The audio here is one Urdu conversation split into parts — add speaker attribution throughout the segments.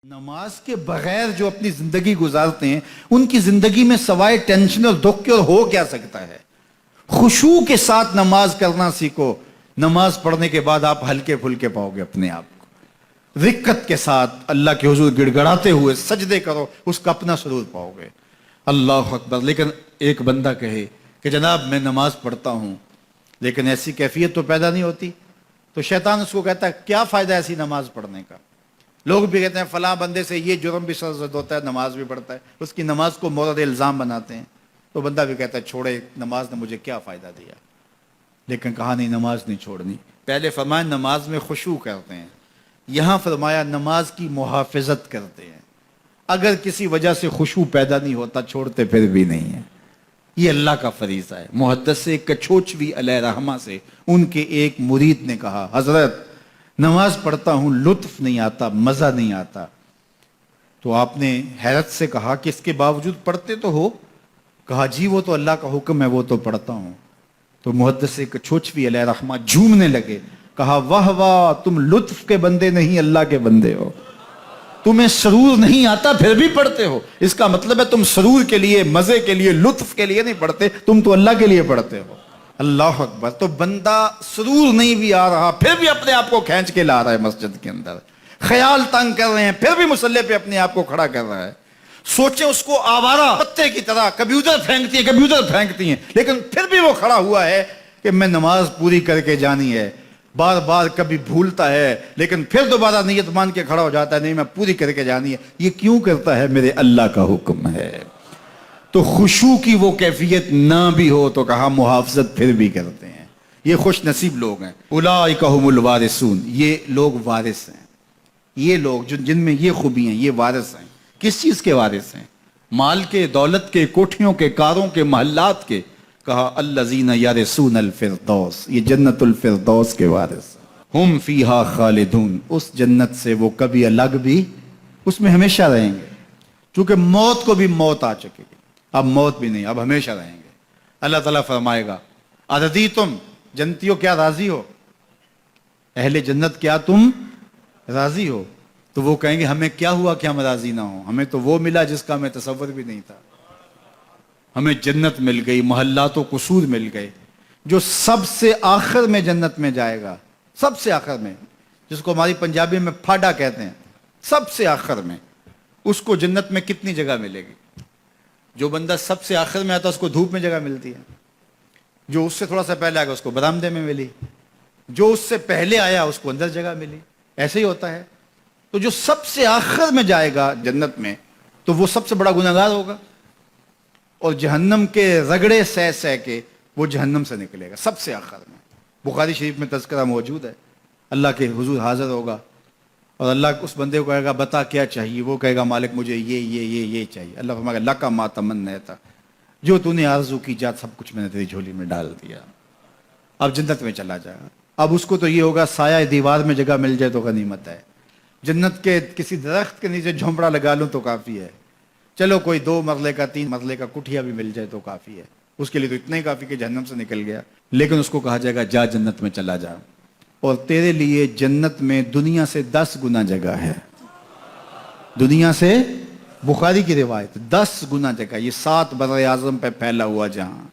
Speaker 1: نماز کے بغیر جو اپنی زندگی گزارتے ہیں ان کی زندگی میں سوائے ٹینشن اور دکھ کے اور ہو کیا سکتا ہے؟ خشوع کے ساتھ نماز کرنا سیکھو. نماز پڑھنے کے بعد آپ ہلکے پھلکے پاؤ گے اپنے آپ کو. رقت کے ساتھ اللہ کے حضور گڑ گڑاتے ہوئے سجدے کرو, اس کا اپنا سرور پاؤ گے. اللہ اکبر. لیکن ایک بندہ کہے کہ جناب میں نماز پڑھتا ہوں لیکن ایسی کیفیت تو پیدا نہیں ہوتی, تو شیطان اس کو کہتا ہے کیا فائدہ ایسی نماز پڑھنے کا. لوگ بھی کہتے ہیں فلاں بندے سے یہ جرم بھی سرزد ہوتا ہے, نماز بھی پڑھتا ہے, اس کی نماز کو مورد الزام بناتے ہیں. تو بندہ بھی کہتا ہے چھوڑے, نماز نے مجھے کیا فائدہ دیا. لیکن کہا نہیں, نماز نہیں چھوڑنی. پہلے فرمایا نماز میں خشوع کرتے ہیں, یہاں فرمایا نماز کی محافظت کرتے ہیں. اگر کسی وجہ سے خشوع پیدا نہیں ہوتا چھوڑتے پھر بھی نہیں ہے. یہ اللہ کا فریضہ ہے. محدث کچھوچوی علیہ رحمہ سے ان کے ایک مرید نے کہا حضرت نماز پڑھتا ہوں لطف نہیں آتا, مزہ نہیں آتا. تو آپ نے حیرت سے کہا کہ اس کے باوجود پڑھتے تو ہو؟ کہا جی وہ تو اللہ کا حکم ہے, وہ تو پڑھتا ہوں. تو محدث کچھوچوی علیہ رحمہ جھومنے لگے, کہا واہ واہ تم لطف کے بندے نہیں اللہ کے بندے ہو. تمہیں سرور نہیں آتا پھر بھی پڑھتے ہو, اس کا مطلب ہے تم سرور کے لیے, مزے کے لیے, لطف کے لیے نہیں پڑھتے, تم تو اللہ کے لیے پڑھتے ہو. اللہ اکبر. تو بندہ سرور نہیں بھی آ رہا پھر بھی اپنے آپ کو کھینچ کے لا رہا ہے مسجد کے اندر. خیال تنگ کر رہے ہیں پھر بھی مصلی پہ اپنے آپ کو کھڑا کر رہا ہے. سوچیں اس کو آوارہ پتے کی طرح کبھی ادھر پھینکتی ہیں لیکن پھر بھی وہ کھڑا ہوا ہے کہ میں نماز پوری کر کے جانی ہے. بار بار کبھی بھولتا ہے لیکن پھر دوبارہ نیت مان کے کھڑا ہو جاتا ہے, نہیں میں پوری کر کے جانی ہے. یہ کیوں کرتا ہے؟ میرے اللہ کا حکم ہے. تو خشوع کی وہ کیفیت نہ بھی ہو تو کہا محافظت پھر بھی کرتے ہیں. یہ خوش نصیب لوگ ہیں. اولئک هم الوارثون. یہ لوگ وارث ہیں. یہ لوگ جن میں یہ خوبی ہیں یہ وارث ہیں. کس چیز کے وارث ہیں؟ مال کے, دولت کے, کوٹھیوں کے, کاروں کے, محلات کے. کہا الذین یرثون الفردوس. یہ جنت الفردوس کے وارث ہیں. ہم فیہا خالدون. اس جنت سے وہ کبھی الگ بھی اس میں ہمیشہ رہیں گے. چونکہ موت کو بھی موت آ چکے گی, اب موت بھی نہیں, اب ہمیشہ رہیں گے. اللہ تعالیٰ فرمائے گا اَرَضِیتُم, جنتیوں کیا راضی ہو؟ اہل جنت کیا تم راضی ہو؟ تو وہ کہیں گے ہمیں کیا ہوا کہ ہم راضی نہ ہوں, ہمیں تو وہ ملا جس کا ہمیں تصور بھی نہیں تھا. ہمیں جنت مل گئی, محلات و قصور مل گئے. جو سب سے آخر میں جنت میں جائے گا, سب سے آخر میں, جس کو ہماری پنجابی میں پھاڑا کہتے ہیں, سب سے آخر میں, اس کو جنت میں کتنی جگہ ملے گی؟ جو بندہ سب سے آخر میں آتا اس کو دھوپ میں جگہ ملتی ہے, جو اس سے تھوڑا سا پہلے آگا اس کو برآمدے میں ملی, جو اس سے پہلے آیا اس کو اندر جگہ ملی. ایسے ہی ہوتا ہے. تو جو سب سے آخر میں جائے گا جنت میں تو وہ سب سے بڑا گنہگار ہوگا, اور جہنم کے رگڑے سہ سہ کے وہ جہنم سے نکلے گا سب سے آخر میں. بخاری شریف میں تذکرہ موجود ہے. اللہ کے حضور حاضر ہوگا اور اللہ اس بندے کو کہے گا بتا کیا چاہیے. وہ کہے گا مالک مجھے یہ چاہیے. اللہ فرمائے گا لکا ما تمنیت, جو تو نے آرزو کی جات سب کچھ میں نے تیری جھولی میں ڈال دیا. اب جنت میں چلا جائے گا. اب اس کو تو یہ ہوگا سایہ دیوار میں جگہ مل جائے تو غنیمت ہے. جنت کے کسی درخت کے نیچے جھونپڑا لگا لوں تو کافی ہے. چلو کوئی 2 مرلے کا 3 مرلے کا کٹھیا بھی مل جائے تو کافی ہے. اس کے لیے تو اتنا ہی کافی کہ جہنم سے نکل گیا. لیکن اس کو کہا جائے گا جا جنت میں چلا جا, اور تیرے لیے جنت میں دنیا سے 10 گنا جگہ ہے. دنیا سے, بخاری کی روایت, 10 گنا جگہ. یہ 7 بر اعظم پہ پھیلا ہوا جہاں,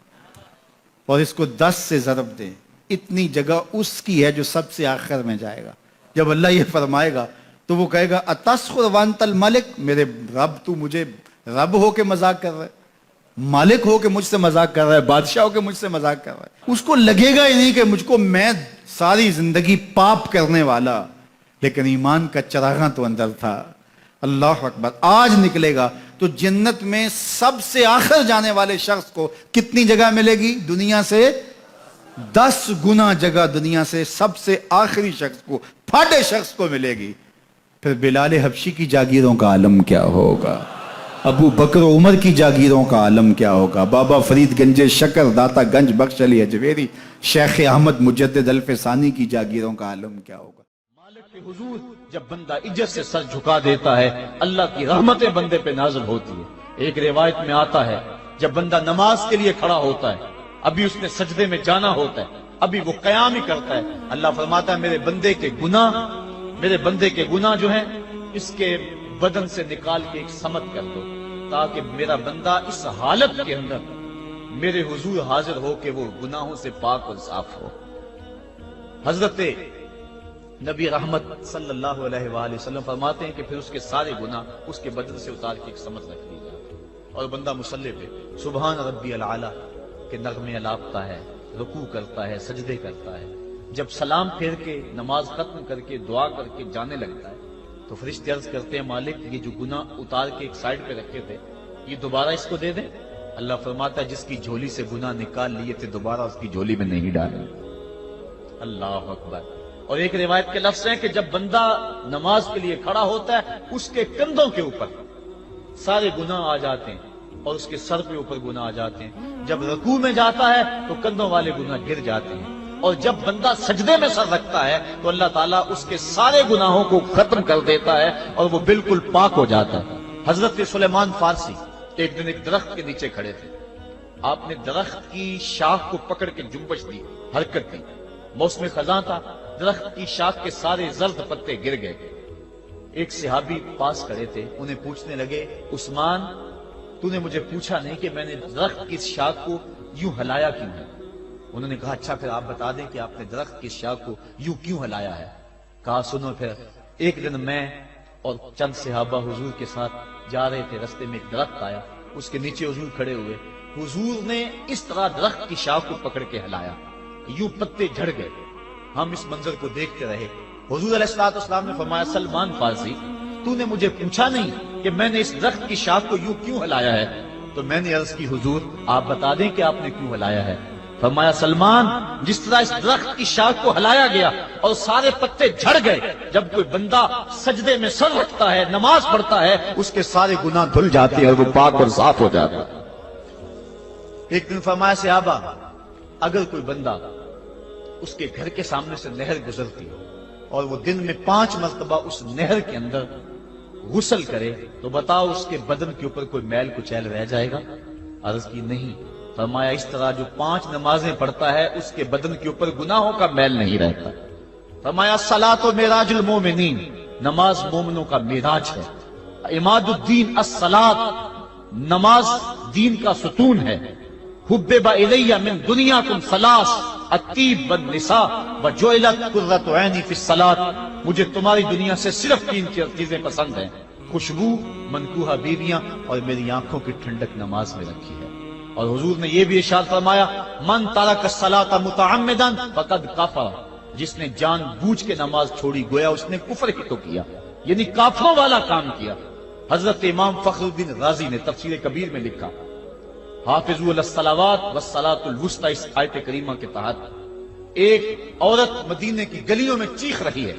Speaker 1: اور اس کو 10 سے ضرب دیں, اتنی جگہ اس کی ہے جو سب سے آخر میں جائے گا. جب اللہ یہ فرمائے گا تو وہ کہے گا اتسخر وانت الملک, میرے رب تو مجھے رب ہو کے مذاق کر رہا ہے, مالک ہو کے مجھ سے مذاق کر رہا ہے, بادشاہ ہو کے مجھ سے مذاق کر رہا ہے. اس کو لگے گا ہی نہیں کہ مجھ کو, میں ساری زندگی پاپ کرنے والا لیکن ایمان کا چراغاں تو اندر تھا. اللہ اکبر. آج نکلے گا تو جنت میں سب سے آخر جانے والے شخص کو کتنی جگہ ملے گی؟ دنیا سے 10 گنا جگہ دنیا سے سب سے آخری شخص کو, پھاٹے شخص کو ملے گی. پھر بلال حبشی کی جاگیروں کا عالم کیا ہوگا؟ ابو بکر و عمر کی جاگیروں کا عالم کیا ہوگا؟ بابا فرید گنج شکر, داتا گنج بخش علی اجویری, شیخ احمد مجدد الف ثانی کی جاگیروں کا عالم کیا ہوگا؟
Speaker 2: مالک کے حضور جب بندہ عزت سے سر جھکا دیتا ہے اللہ کی رحمتیں بندے پہ نازل ہوتی ہے. ایک روایت میں آتا ہے جب بندہ نماز کے لیے کھڑا ہوتا ہے, ابھی اس نے سجدے میں جانا ہوتا ہے, ابھی وہ قیام ہی کرتا ہے, اللہ فرماتا ہے میرے بندے کے گناہ جو ہیں اس کے بدن سے نکال کے ایک سمت کر دو تاکہ میرا بندہ اس حالت کے اندر میرے حضور حاضر ہو کہ وہ گناہوں سے پاک اور صاف ہو۔ حضرت نبی رحمت صلی اللہ علیہ وآلہ وسلم فرماتے ہیں کہ پھر اس کے سارے گناہ اس کے بدن سے اتار کے ایک سمت رکھ دی جاتی اور بندہ مصلی پہ سبحان ربی العالی کے نغمے الاپتا ہے، رکوع کرتا ہے، سجدے کرتا ہے۔ جب سلام پھیر کے نماز ختم کر کے دعا کر کے جانے لگتا ہے تو فرشتے عرض کرتے ہیں مالک یہ جو گناہ اتار کے ایک سائڈ پہ رکھے تھے یہ دوبارہ اس کو دے دیں؟ اللہ فرماتا ہے جس کی جھولی سے گناہ نکال لیے تھے دوبارہ اس کی جھولی میں نہیں ڈالیں۔ اللہ اکبر۔ اور ایک روایت کے لفظ ہیں کہ جب بندہ نماز کے لیے کھڑا ہوتا ہے اس کے کندھوں کے اوپر سارے گناہ آ جاتے ہیں اور اس کے سر کے اوپر گناہ آ جاتے ہیں۔ جب رکوع میں جاتا ہے تو کندھوں والے گناہ گر جاتے ہیں، اور جب بندہ سجدے میں سر رکھتا ہے تو اللہ تعالیٰ اس کے سارے گناہوں کو ختم کر دیتا ہے اور وہ بالکل پاک ہو جاتا ہے۔ حضرت سلیمان فارسی ایک دن ایک درخت کے نیچے کھڑے تھے، آپ نے درخت کی شاخ کو پکڑ کے جنبش دی، حرکت دی، موسم خزاں تھا، درخت کی شاخ کے سارے زرد پتے گر گئے۔ ایک صحابی پاس کھڑے تھے، انہیں پوچھنے لگے عثمان تو نے مجھے پوچھا نہیں کہ میں نے درخت کی شاخ کو یوں ہلایا کیوں ہے؟ انہوں نے کہا اچھا پھر آپ بتا دیں کہ آپ نے درخت کی شاخ کو یوں کیوں ہلایا ہے؟ کہا سنو پھر ایک دن میں اور چند صحابہ حضور کے ساتھ جا رہے تھے، رستے میں ایک درخت آیا، اس کے نیچے حضور کھڑے ہوئے، حضور نے اس طرح درخت کی شاخ کو پکڑ کے ہلایا، یوں پتے جھڑ گئے، ہم اس منظر کو دیکھتے رہے۔ حضور علیہ الصلوۃ والسلام نے فرمایا سلمان فارسی تو نے مجھے پوچھا نہیں کہ میں نے اس درخت کی شاخ کو یوں کیوں ہلایا ہے؟ تو میں نے عرض کی حضور آپ بتا دیں کہ آپ نے کیوں ہلایا ہے؟ فرمایا سلمان جس طرح اس درخت کی شاخ کو ہلایا گیا اور سارے پتے جھڑ گئے، جب کوئی بندہ سجدے میں سر رکھتا ہے نماز پڑھتا ہے اس کے سارے گناہ دھل جاتے ہیں اور وہ پاک اور صاف ہو جاتا ہے۔ ایک دن فرمایا صحابہ اگر کوئی بندہ اس کے گھر کے سامنے سے نہر گزرتی ہو اور وہ دن میں 5 مرتبہ اس نہر کے اندر غسل کرے تو بتاؤ اس کے بدن کے اوپر کوئی میل کچیل رہ جائے گا؟ عرض کی نہیں۔ فرمایا اس طرح جو 5 نمازیں پڑھتا ہے اس کے بدن کے اوپر گناہوں کا میل نہیں رہتا۔ فرمایا الصلاۃ معراج المومنین، نماز مومنوں کا معراج ہے۔ عماد الدین الصلاۃ، نماز دین کا ستون ہے۔ حبب الی من دنیاکم ثلاث، الطیب والنساء وجعلت قرۃ عینی فی الصلاۃ، مجھے تمہاری دنیا سے صرف 3 چیزیں پسند ہیں، خوشبو، منکوحہ بیویاں اور میری آنکھوں کی ٹھنڈک نماز میں رکھی ہے۔ اور حضور نے یہ بھی ارشاد فرمایا من ترک الصلاۃ متعمدا فقد کفر، جس نے جان بوجھ کے نماز چھوڑی گویا اس نے کفر ہی تو کیا، یعنی کافروں والا کام کیا۔ حضرت امام فخر الدین رازی نے تفسیر کبیر میں لکھا حافظوا علی الصلوات والصلاۃ الوسطی، اس آیت کریمہ کے تحت ایک عورت مدینے کی گلیوں میں چیخ رہی ہے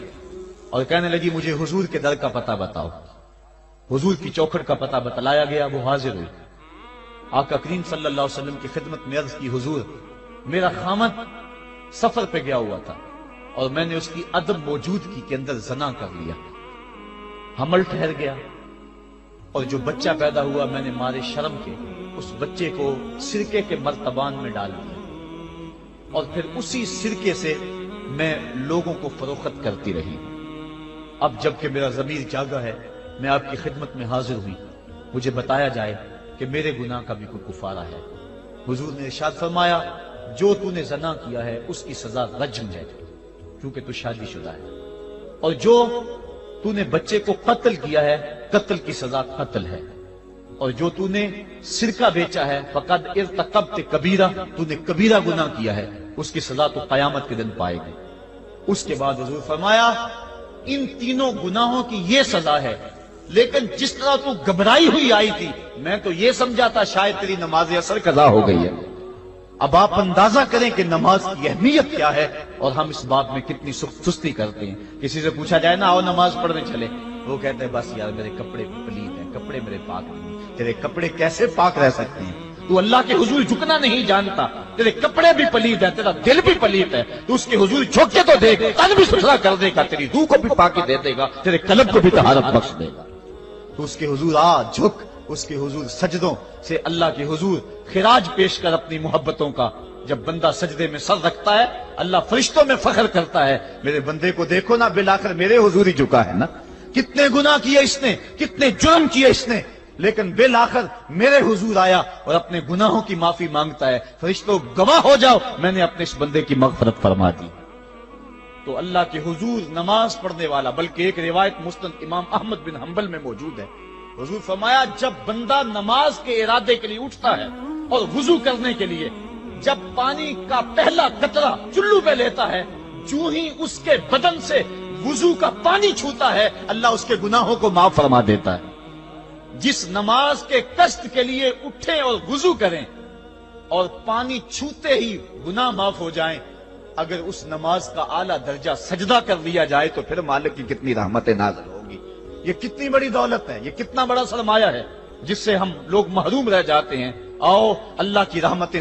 Speaker 2: اور کہنے لگی مجھے حضور کے در کا پتہ بتاؤ۔ حضور کی چوکھٹ کا پتہ بتلایا گیا، وہ حاضر ہوئی۔ آقا کریم صلی اللہ علیہ وسلم کی خدمت میں عرض کی حضور میرا خامد سفر پہ گیا ہوا تھا اور میں نے اس کی عدم موجودگی کے اندر زنا کر لیا، حمل ٹھہر گیا اور جو بچہ پیدا ہوا میں نے مارے شرم کے اس بچے کو سرکے کے مرتبان میں ڈال دیا اور پھر اسی سرکے سے میں لوگوں کو فروخت کرتی رہی۔ اب جب کہ میرا ضمیر جاگا ہے میں آپ کی خدمت میں حاضر ہوئی، مجھے بتایا جائے کہ میرے گناہ کا بھی کوئی کفارہ ہے۔ حضور نے ارشاد فرمایا جو تو نے زنا کیا ہے اس کی سزا رجم ہے کیونکہ تو شادی شدہ ہے، اور جو تو نے بچے کو قتل کیا ہے قتل کی سزا قتل ہے، اور جو تو نے سرکہ بیچا ہے فقد ارتکبت کبیرہ، تو نے کبیرہ گناہ کیا ہے، اس کی سزا تو قیامت کے دن پائے گی۔ اس کے بعد حضور فرمایا ان تینوں گناہوں کی یہ سزا ہے، لیکن جس طرح تو گھبرائی ہوئی آئی تھی میں تو یہ سمجھا تھا شاید تیری نماز اثر قضا ہو گئی ہے۔ اب آپ اندازہ کریں کہ نماز کی اہمیت کیا ہے اور ہم اس بات میں کتنی سستی کرتے ہیں۔ کسی سے پوچھا جائے نا آؤ نماز پڑھنے چلے، وہ کہتے ہیں بس یار میرے کپڑے پلید ہیں، کپڑے میرے پاک نہیں۔ تیرے کپڑے کیسے پاک رہ سکتے ہیں؟ تو اللہ کے حضور جھکنا نہیں جانتا، تیرے کپڑے بھی پلید ہیں، تیرا دل بھی پلید ہے، تو اس کے حضور جھک کے تو دیکھ، تن بھی ستھرا کر دے گا، تیری روح کو بھی پاکی دے دے گا، تیرے قلب کو بھی طہارت بخش دے گا۔ تو اس کے حضور آ جھک، اس کے حضور سجدوں سے اللہ کے حضور خراج پیش کر اپنی محبتوں کا۔ جب بندہ سجدے میں سر رکھتا ہے اللہ فرشتوں میں فخر کرتا ہے میرے بندے کو دیکھو نا بالآخر میرے حضور ہی جھکا ہے نا۔ کتنے گناہ کیے اس نے، کتنے جرم کیے اس نے، لیکن بالآخر میرے حضور آیا اور اپنے گناہوں کی معافی مانگتا ہے۔ فرشتوں گواہ ہو جاؤ، میں نے اپنے اس بندے کی مغفرت فرما دی۔ تو اللہ کے حضور نماز پڑھنے والا، بلکہ ایک روایت مسند امام احمد بن حنبل میں موجود ہے، حضور فرمایا جب بندہ نماز کے ارادے کے لیے اٹھتا ہے اور وضو کرنے کے لیے جب پانی کا پہلا قطرہ چلو پہ لیتا ہے، جو ہی اس کے بدن سے وضو کا پانی چھوتا ہے، اللہ اس کے گناہوں کو معاف فرما دیتا ہے۔ جس نماز کے قصد کے لیے اٹھیں اور وضو کریں اور پانی چھوتے ہی گناہ معاف ہو جائیں، اگر اس نماز کا اعلیٰ درجہ سجدہ کر لیا جائے تو پھر مالک کی کتنی رحمتیں نازل ہوگی۔ یہ کتنی بڑی دولت ہے، یہ کتنا بڑا سرمایہ ہے جس سے ہم لوگ محروم رہ جاتے ہیں۔ آؤ اللہ کی رحمتیں